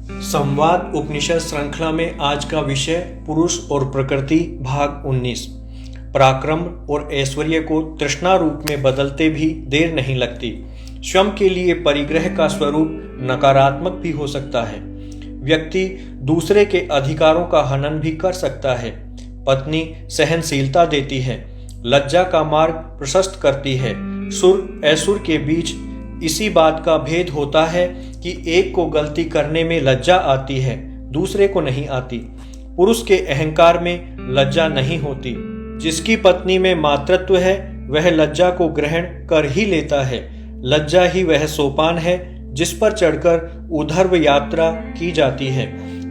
संवाद उपनिषद श्रृंखला में आज का विषय पुरुष और प्रकृति भाग 19। पराक्रम और ऐश्वर्य को तृष्णा रूप में बदलते भी देर नहीं लगती। स्वयं के लिए परिग्रह का स्वरूप नकारात्मक भी हो सकता है। व्यक्ति दूसरे के अधिकारों का हनन भी कर सकता है। पत्नी सहनशीलता देती है, लज्जा का मार्ग प्रशस्त करती है। सुर असुर के बीच इसी बात का भेद होता है कि एक को गलती करने में लज्जा आती है, दूसरे को नहीं आती। पुरुष के अहंकार में लज्जा नहीं होती। जिसकी पत्नी में मातृत्व है वह लज्जा को ग्रहण कर ही लेता है। लज्जा ही वह सोपान है जिस पर चढ़कर ऊर्ध्व यात्रा की जाती है।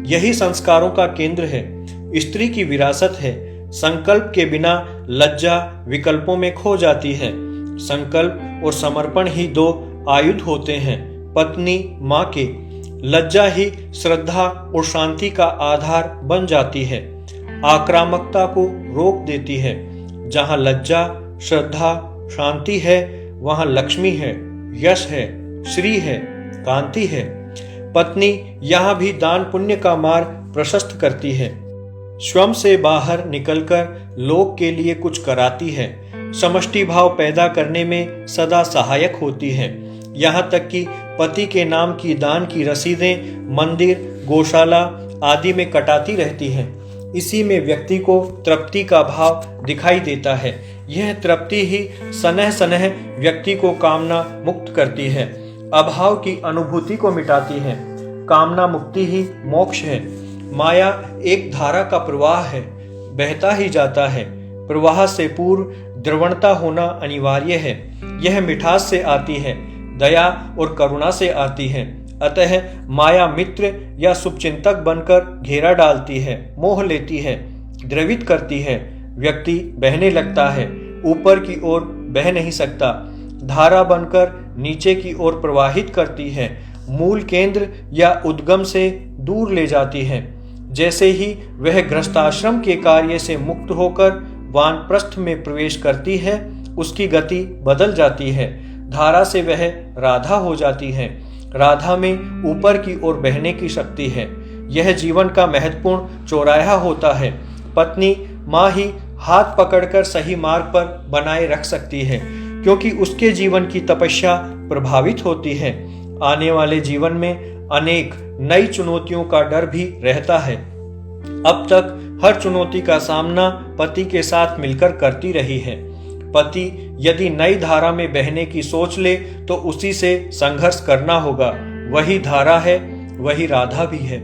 यही संस्कारों का केंद्र है, स्त्री की विरासत है। संकल्प के बिना लज्जा विकल्पों में खो जाती है। संकल्प और समर्पण ही दो आयुध होते हैं पत्नी माँ के। लज्जा ही श्रद्धा और शांति का आधार बन जाती है, आक्रामकता को रोक देती है। जहाँ लज्जा श्रद्धा शांति है वहाँ लक्ष्मी है, यश है, श्री है, कांति है। पत्नी यहाँ भी दान पुण्य का मार्ग प्रशस्त करती है। स्वयं से बाहर निकलकर लोक के लिए कुछ कराती है। समष्टि भाव पैदा करने में सदा सहायक होती है। यहाँ तक कि पति के नाम की दान की रसीदें मंदिर, गौशाला आदि में कटाती रहती हैं। इसी में व्यक्ति को तृप्ति का भाव दिखाई देता है। यह तृप्ति ही सनह सनह व्यक्ति को कामना मुक्त करती है, अभाव की अनुभूति को मिटाती है। कामना मुक्ति ही मोक्ष है। माया एक धारा का प्रवाह है, बहता ही जाता है। प्रवाह से पूर्व द्रवणता होना अनिवार्य है। यह मिठास से आती है, दया और करुणा से आती है। अतः माया मित्र या शुभचिंतक बनकर घेरा डालती है, मोह लेती है, द्रवित करती है। व्यक्ति बहने लगता है, ऊपर की ओर बह नहीं सकता। धारा बनकर नीचे की ओर प्रवाहित करती है, मूल केंद्र या उद्गम से दूर ले जाती है। जैसे ही वह गृहस्थाश्रम के कार्य से मुक्त होकर वानप्रस्थ में प्रवेश करती है, उसकी गति बदल जाती है। धारा से वह राधा हो जाती है। राधा में ऊपर की ओर बहने की शक्ति है। यह जीवन का महत्वपूर्ण चौराहा होता है। पत्नी माँ ही हाथ पकड़कर सही मार्ग पर बनाए रख सकती है, क्योंकि उसके जीवन की तपस्या प्रभावित होती है। आने वाले जीवन में अनेक नई चुनौतियों का डर भी रहता है। अब तक हर चुनौती का सामना पति के साथ मिलकर करती रही है। पति यदि नई धारा में बहने की सोच ले तो उसी से संघर्ष करना होगा। वही धारा है, वही राधा भी है।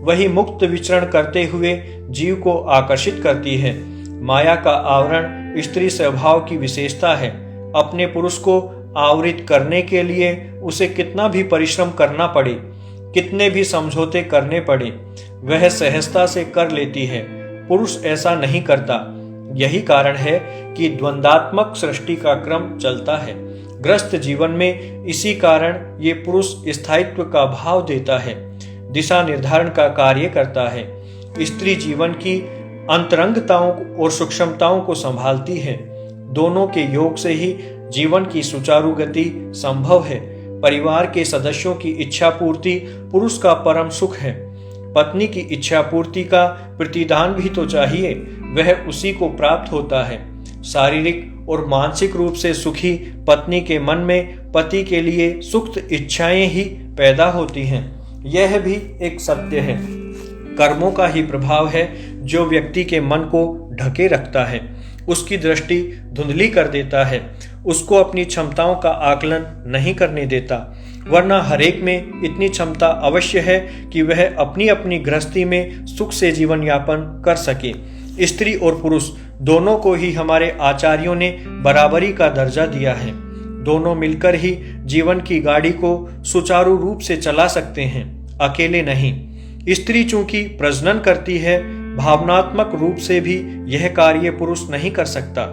वही मुक्त विचरण करते हुए जीव को आकर्षित करती है। माया का आवरण स्त्री स्वभाव की विशेषता है। अपने पुरुष को आवृत करने के लिए उसे कितना भी परिश्रम करना पड़े, कितने भी समझौते करने पड़े, वह सहजता से कर लेती है। पुरुष ऐसा नहीं करता। यही कारण है कि द्वंद्वात्मक सृष्टि का क्रम चलता है। ग्रस्त जीवन में इसी कारण ये पुरुष स्थायित्व का भाव देता है, दिशा निर्धारण का कार्य करता है। स्त्री जीवन की अंतरंगताओं और सूक्ष्मताओं को संभालती है। दोनों के योग से ही जीवन की सुचारू गति संभव है। परिवार के सदस्यों की इच्छा पूर्ति पुरुष का परम सुख है। पत्नी की इच्छा पूर्ति का प्रतिदान भी तो चाहिए, वह उसी को प्राप्त होता है। शारीरिक और मानसिक रूप से सुखी पत्नी के मन में पति के लिए सुप्त इच्छाएं ही पैदा होती हैं। यह भी एक सत्य है। कर्मों का ही प्रभाव है जो व्यक्ति के मन को ढके रखता है, उसकी दृष्टि धुंधली कर देता है, उसको अपनी क्षमताओं का आकलन नहीं करने देता। वरना हरेक में इतनी क्षमता अवश्य है कि वह अपनी अपनी गृहस्थी में सुख से जीवन यापन कर सके। स्त्री और पुरुष दोनों को ही हमारे आचार्यों ने बराबरी का दर्जा दिया है। दोनों मिलकर ही जीवन की गाड़ी को सुचारू रूप से चला सकते हैं, अकेले नहीं। स्त्री चूंकि प्रजनन करती है, भावनात्मक रूप से भी यह कार्य पुरुष नहीं कर सकता।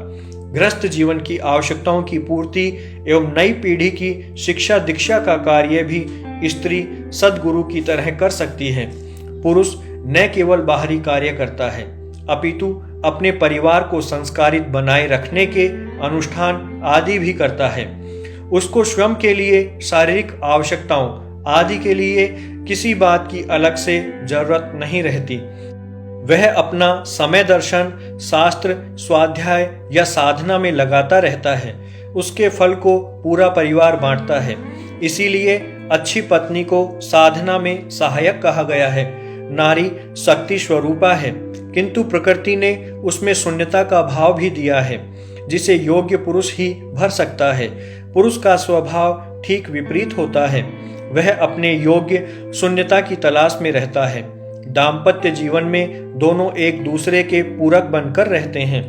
गृहस्थ जीवन की आवश्यकताओं की पूर्ति एवं नई पीढ़ी की शिक्षा दीक्षा का कार्य भी स्त्री सद्गुरु की तरह कर सकती है। पुरुष न केवल बाहरी कार्य करता है, अपितु अपने परिवार को संस्कारित बनाए रखने के अनुष्ठान आदि भी करता है। उसको स्वयं के लिए शारीरिक आवश्यकताओं आदि के लिए किसी बात की अलग से जरूरत नहीं रहती। वह अपना समय दर्शन, शास्त्र, स्वाध्याय या साधना में लगाता रहता है। उसके फल को पूरा परिवार बांटता है। इसीलिए अच्छी पत्नी को साधना में सहायक कहा गया है। नारी शक्ति स्वरूपा है, किंतु प्रकृति ने उसमें शून्यता का भाव भी दिया है, जिसे योग्य पुरुष ही भर सकता है। पुरुष का स्वभाव ठीक विपरीत होता है। वह अपने योग्य शून्यता की तलाश में रहता है। दाम्पत्य जीवन में दोनों एक दूसरे के पूरक बनकर रहते हैं।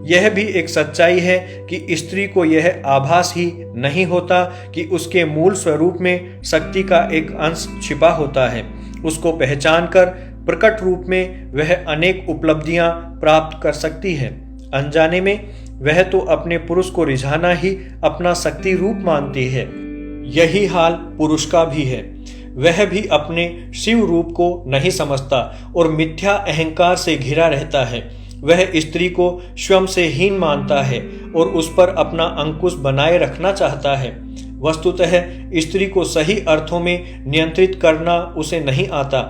यह भी एक सच्चाई है कि स्त्री को यह आभास ही नहीं होता कि उसके मूल स्वरूप में शक्ति का एक अंश छिपा होता है। उसको पहचान कर प्रकट रूप में वह अनेक उपलब्धियां प्राप्त कर सकती है। अनजाने में वह तो अपने पुरुष को रिझाना ही अपना शक्ति रूप मानती है। यही हाल पुरुष का भी है। वह भी अपने शिव रूप को नहीं समझता और मिथ्या अहंकार से घिरा रहता है। वह स्त्री को स्वयं से हीन मानता है और उस पर अपना अंकुश बनाए रखना चाहता है। वस्तुतः स्त्री को सही अर्थों में नियंत्रित करना उसे नहीं आता।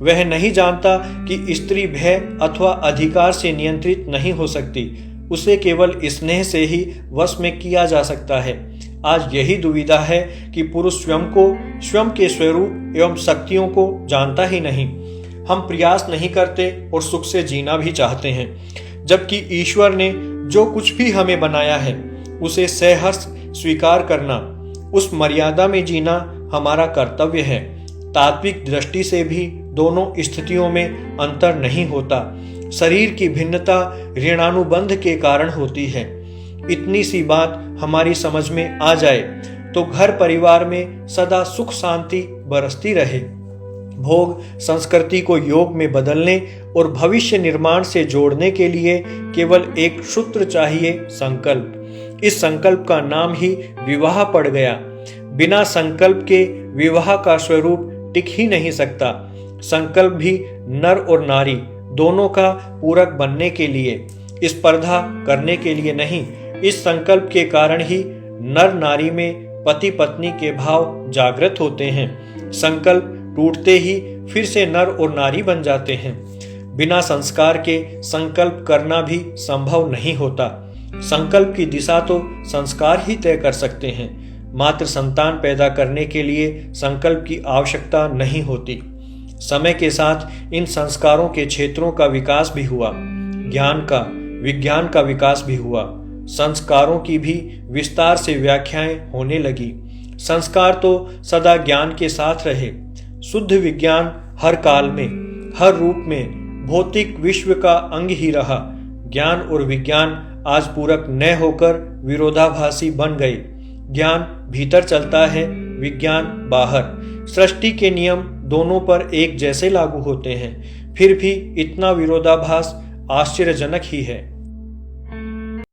वह नहीं जानता कि स्त्री भय अथवा अधिकार से नियंत्रित नहीं हो सकती। उसे केवल स्नेह से ही वश में किया जा सकता है। आज यही दुविधा है कि पुरुष स्वयं को, स्वयं के स्वरूप एवं शक्तियों को जानता ही नहीं। हम प्रयास नहीं करते और सुख से जीना भी चाहते हैं, जबकि ईश्वर ने जो कुछ भी हमें बनाया है उसे सहर्ष स्वीकार करना, उस मर्यादा में जीना हमारा कर्तव्य है। तात्विक दृष्टि से भी दोनों स्थितियों में अंतर नहीं होता। शरीर की भिन्नता ऋणानुबंध के कारण होती है। इतनी सी बात हमारी समझ में आ जाए तो घर परिवार में सदा सुख शांति बरसती रहे। भोग संस्कृति को योग में बदलने और भविष्य निर्माण से जोड़ने के लिए केवल एक सूत्र चाहिए, संकल्प। इस संकल्प का नाम ही विवाह पड़ गया। बिना संकल्प के विवाह का स्वरूप टिक ही नहीं सकता। संकल्प भी नर और नारी दोनों का पूरक बनने के लिए, स्पर्धा करने के लिए नहीं। इस संकल्प के कारण ही नर नारी में पति पत्नी के भाव जागृत होते हैं। संकल्प टूटते ही फिर से नर और नारी बन जाते हैं। बिना संस्कार के संकल्प करना भी संभव नहीं होता। संकल्प की दिशा तो संस्कार ही तय कर सकते हैं। मात्र संतान पैदा करने के लिए संकल्प की आवश्यकता नहीं होती। समय के साथ इन संस्कारों के क्षेत्रों का विकास भी हुआ। ज्ञान का, विज्ञान का विकास भी हुआ। संस्कारों की भी विस्तार से व्याख्याएं होने लगी। संस्कार तो सदा ज्ञान के साथ रहे। शुद्ध विज्ञान हर काल में, हर रूप में भौतिक विश्व का अंग ही रहा। ज्ञान और विज्ञान आज पूरक न होकर विरोधाभासी बन गए। ज्ञान भीतर चलता है, विज्ञान बाहर। सृष्टि के नियम दोनों पर एक जैसे लागू होते हैं, फिर भी इतना विरोधाभास आश्चर्यजनक ही है।